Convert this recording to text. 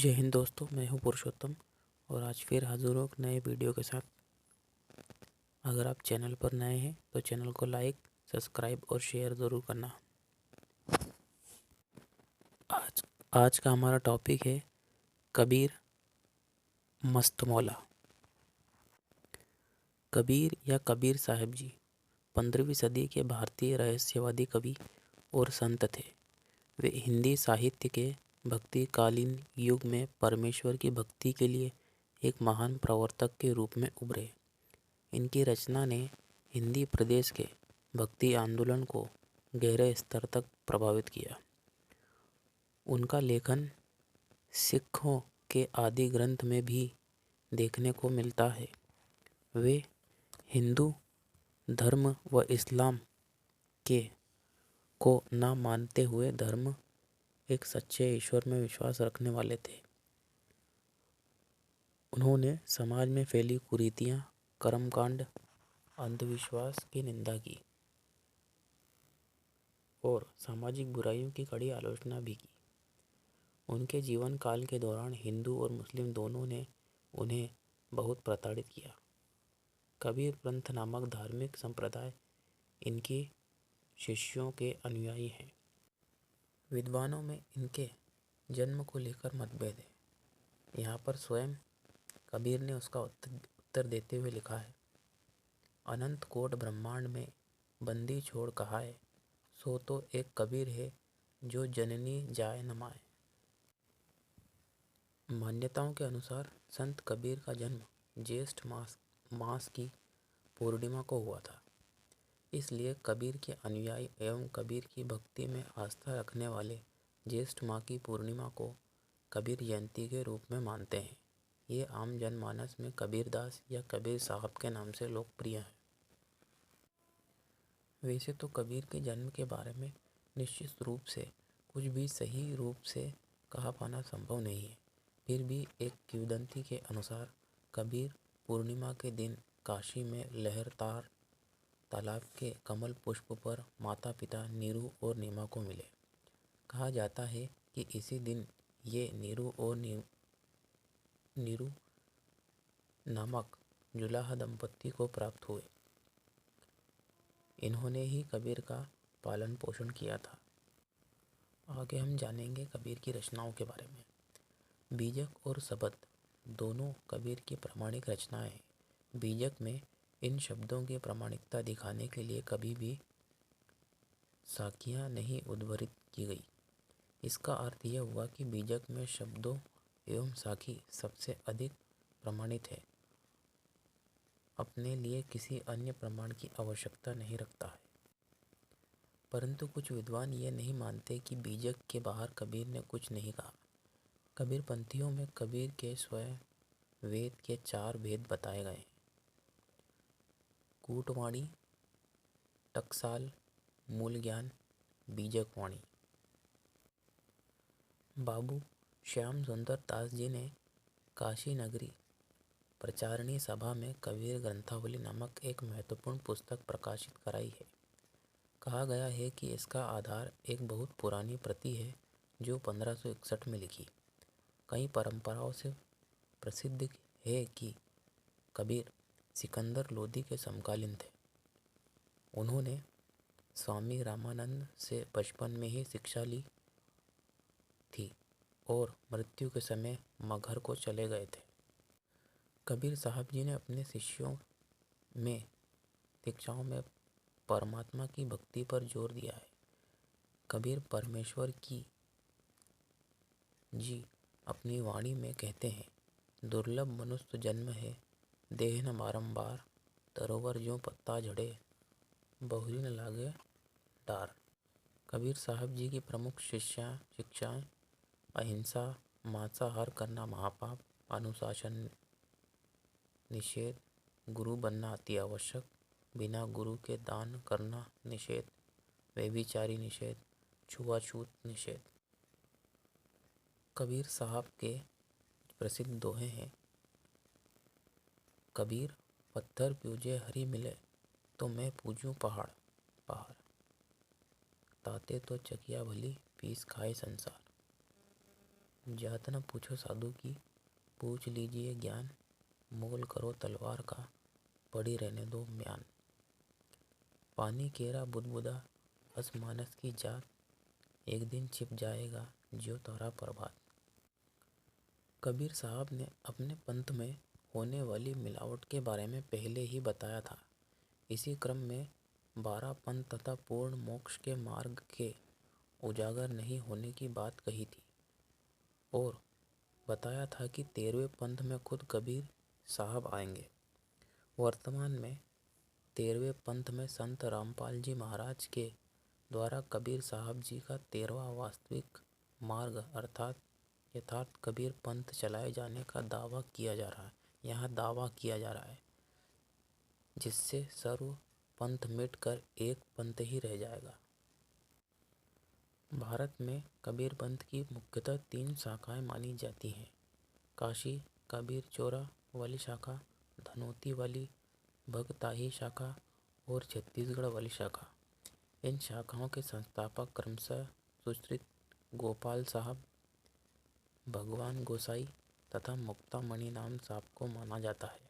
जय हिंद दोस्तों, मैं हूं पुरुषोत्तम और आज फिर हाजिर हूं एक नए वीडियो के साथ। अगर आप चैनल पर नए हैं तो चैनल को लाइक, सब्सक्राइब और शेयर ज़रूर करना। आज आज का हमारा टॉपिक है कबीर मस्त मौला। कबीर या कबीर साहब जी 15वीं सदी के भारतीय रहस्यवादी कवि और संत थे। वे हिंदी साहित्य के भक्तिकालीन युग में परमेश्वर की भक्ति के लिए एक महान प्रवर्तक के रूप में उभरे। इनकी रचना ने हिंदी प्रदेश के भक्ति आंदोलन को गहरे स्तर तक प्रभावित किया। उनका लेखन सिखों के आदि ग्रंथ में भी देखने को मिलता है। वे हिंदू धर्म व इस्लाम के को न मानते हुए धर्म एक सच्चे ईश्वर में विश्वास रखने वाले थे। उन्होंने समाज में फैली कुरीतियाँ, कर्मकांड, अंधविश्वास की निंदा की और सामाजिक बुराइयों की कड़ी आलोचना भी की। उनके जीवन काल के दौरान हिंदू और मुस्लिम दोनों ने उन्हें बहुत प्रताड़ित किया। कबीर पंथ नामक धार्मिक संप्रदाय इनके शिष्यों के अनुयायी हैं। विद्वानों में इनके जन्म को लेकर मतभेद है। यहाँ पर स्वयं कबीर ने उसका उत्तर देते हुए लिखा है, अनंत कोट ब्रह्मांड में बंदी छोड़ कहा है, सो तो एक कबीर है जो जननी जाए न माए। मान्यताओं के अनुसार संत कबीर का जन्म ज्येष्ठ मास की पूर्णिमा को हुआ था। इसलिए कबीर के अनुयायी एवं कबीर की भक्ति में आस्था रखने वाले ज्येष्ठ माह की पूर्णिमा को कबीर जयंती के रूप में मानते हैं। ये आम जनमानस में कबीरदास या कबीर साहब के नाम से लोकप्रिय है। वैसे तो कबीर के जन्म के बारे में निश्चित रूप से कुछ भी सही रूप से कहा पाना संभव नहीं है। फिर भी एक किंवदंती के अनुसार कबीर पूर्णिमा के दिन काशी में लहरतार तालाब के कमल पुष्प पर माता पिता नीरू और नीमा को मिले। कहा जाता है कि इसी दिन ये नीरू और नीरू नामक जुलाहा दंपत्ति को प्राप्त हुए। इन्होंने ही कबीर का पालन पोषण किया था। आगे हम जानेंगे कबीर की रचनाओं के बारे में। बीजक और शबद दोनों कबीर की प्रामाणिक रचनाएं हैं। बीजक में इन शब्दों की प्रामाणिकता दिखाने के लिए कभी भी साखियाँ नहीं उद्धृत की गई। इसका अर्थ यह हुआ कि बीजक में शब्दों एवं साखी सबसे अधिक प्रमाणित है, अपने लिए किसी अन्य प्रमाण की आवश्यकता नहीं रखता है। परंतु कुछ विद्वान ये नहीं मानते कि बीजक के बाहर कबीर ने कुछ नहीं कहा। कबीर पंथियों में कबीर के स्वयं वेद के 4 भेद बताए गए हैं, कूटवाणी, टकसाल, मूल ज्ञान, बीजक वाणी। बाबू श्याम सुंदर दास जी ने काशी नगरी प्रचारणी सभा में कबीर ग्रंथावली नामक एक महत्वपूर्ण पुस्तक प्रकाशित कराई है। कहा गया है कि इसका आधार एक बहुत पुरानी प्रति है जो 1561 में लिखी। कई परंपराओं से प्रसिद्ध है कि कबीर सिकंदर लोदी के समकालीन थे। उन्होंने स्वामी रामानंद से बचपन में ही शिक्षा ली थी और मृत्यु के समय मगहर को चले गए थे। कबीर साहब जी ने अपने शिष्यों में शिक्षाओं में परमात्मा की भक्ति पर जोर दिया है। कबीर परमेश्वर की जी अपनी वाणी में कहते हैं, दुर्लभ मनुष्य जन्म है, देह न बारंबार, तरोवर ज्यों पत्ता झड़े, बहुरी न लागे डार। कबीर साहब जी की प्रमुख शिक्षाएं अहिंसा, मांसाहार करना महापाप, अनुशासन निषेध, गुरु बनना अति आवश्यक, बिना गुरु के दान करना निषेध, व्यभिचारी निषेध, छुआछूत निषेध। कबीर साहब के प्रसिद्ध दोहे हैं, कबीर पत्थर पूजे हरि मिले तो मैं पूजूं पहाड़ पहाड़, ताते तो चकिया भली पीस खाए संसार। जात न पूछो साधु की, पूछ लीजिए ज्ञान, मोल करो तलवार का, पड़ी रहने दो म्यान। पानी केरा बुदबुदा, बस मानस की जात, एक दिन छिप जाएगा ज्यों तारा प्रभात। कबीर साहब ने अपने पंथ में होने वाली मिलावट के बारे में पहले ही बताया था। इसी क्रम में 12 पंथ तथा पूर्ण मोक्ष के मार्ग के उजागर नहीं होने की बात कही थी और बताया था कि 13वें पंथ में खुद कबीर साहब आएंगे। वर्तमान में 13वें पंथ में संत रामपाल जी महाराज के द्वारा कबीर साहब जी का 13वां वास्तविक मार्ग अर्थात यथार्थ कबीर पंथ चलाए जाने का दावा किया जा रहा है। यहाँ दावा किया जा रहा है जिससे सर्व पंथ मिटकर एक पंथ ही रह जाएगा। भारत में कबीर पंथ की मुख्यतः 3 शाखाएं मानी जाती हैं। काशी कबीर चौरा वाली शाखा, धनौती वाली भगताही शाखा और छत्तीसगढ़ वाली शाखा। इन शाखाओं के संस्थापक क्रमशः सुश्री गोपाल साहब, भगवान गोसाई तथा मुक्तामणि नाम साहब को माना जाता है।